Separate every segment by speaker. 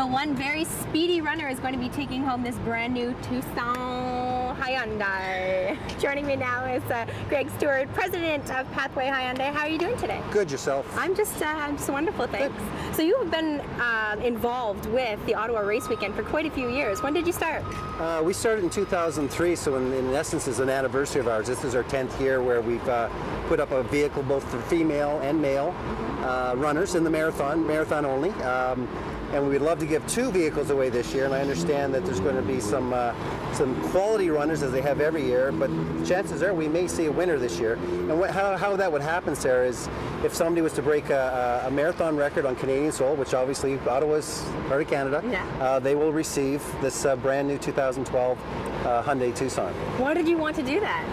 Speaker 1: Well, one very speedy runner is going to be taking home this brand new Tucson Hyundai. Joining me now is Greg Stewart, president of Pathway Hyundai. How are you doing today?
Speaker 2: Good, yourself?
Speaker 1: I'm just wonderful, thanks. Good. So you have been involved with the Ottawa Race Weekend for quite a few years. When did you start?
Speaker 2: We started in 2003, so in essence is an anniversary of ours. This is our 10th year where we've put up a vehicle both for female and male runners in the marathon only. And we would love to give 2 vehicles away this year, and I understand that there's going to be some quality runners as they have every year, but chances are we may see a winner this year. And how that would happen, Sarah, is if somebody was to break a marathon record on Canadian soil, which obviously Ottawa's part of Canada, yeah. They will receive this brand new 2012 Hyundai Tucson. Why did
Speaker 1: you want to do that?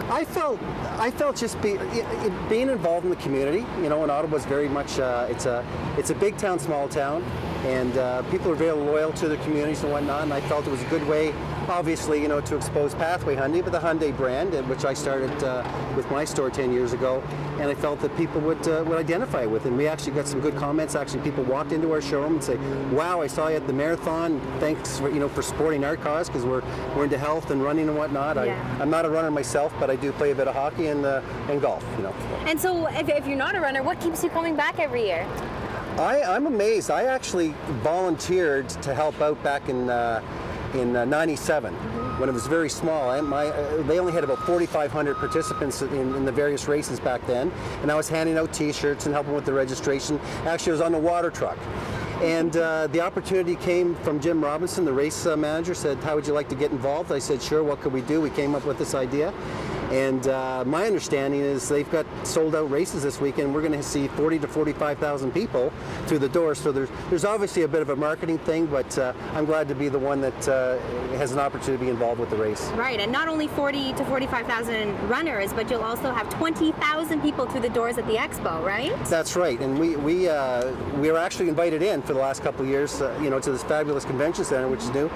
Speaker 2: I felt just being involved in the community. You know, and Ottawa's very much it's a big town, small town, and people are very loyal to their communities and whatnot. And I felt it was a good way, obviously, you know, to expose Pathway Hyundai, but the Hyundai brand, which I started with my store 10 years ago, and I felt that people would identify with. And we actually got some good comments. Actually, people walked into our showroom and say, "Wow, I saw you at the marathon. Thanks for for supporting our cause, because we're into health and running and whatnot." Yeah. I'm not a runner myself, but I do play a bit of hockey and golf.
Speaker 1: And so, if you're not a runner, what keeps you coming back every year?
Speaker 2: I'm amazed. I actually volunteered to help out back in '97 when it was very small. They only had about 4,500 participants in the various races back then, and I was handing out T-shirts and helping with the registration. Actually, I was on the water truck. And the opportunity came from Jim Robinson, the race manager, said, "How would you like to get involved?" I said, "Sure, what could we do?" We came up with this idea. And my understanding is they've got sold-out races this weekend. We're going to see 40 to 45,000 people through the door. So there's obviously a bit of a marketing thing, but I'm glad to be the one that has an opportunity to be involved with the race.
Speaker 1: Right, and not only 40 to 45,000 runners, but you'll also have 20,000 people through the doors at the expo, right?
Speaker 2: That's right, and we were actually invited in for the last couple of years, to this fabulous convention center, which is new.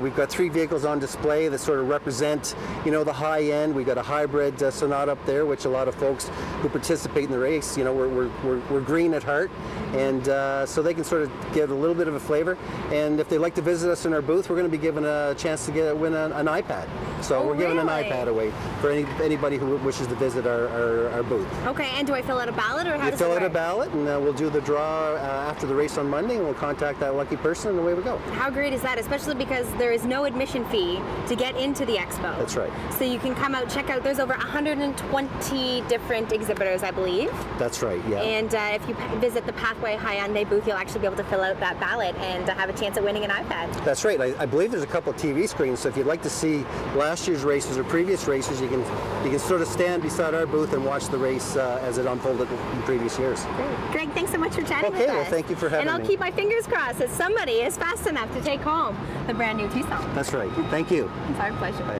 Speaker 2: We've got 3 vehicles on display that sort of represent, the high end. We've got a hybrid Sonata up there, which a lot of folks who participate in the race, we're green at heart, and so they can sort of get a little bit of a flavor. And if they'd like to visit us in our booth, we're going to be given a chance to win an iPad. So we're giving an iPad away for anybody who wishes to visit our booth.
Speaker 1: Okay, and do I fill out a ballot, or how does it work?
Speaker 2: You fill out a ballot, and we'll do the draw after the race on Monday, and we'll contact that lucky person, and away we go.
Speaker 1: How great is that, especially because there is no admission fee to get into the expo.
Speaker 2: That's right.
Speaker 1: So you can come out, check out. There's over 120 different exhibitors, I believe.
Speaker 2: That's right, yeah.
Speaker 1: And if you visit the Pathway Hyundai booth, you'll actually be able to fill out that ballot and have a chance at winning an iPad.
Speaker 2: That's right. I believe there's a couple of TV screens, so if you'd like to see last year's races or previous races, you can sort of stand beside our booth and watch the race as it unfolded in previous years.
Speaker 1: Great. Greg, thanks so much for chatting with us.
Speaker 2: Okay, well, thank you for having me.
Speaker 1: And I'll keep my fingers crossed that somebody is fast enough to take home the brand new Tucson.
Speaker 2: That's right. Thank you.
Speaker 1: It's our pleasure. Bye.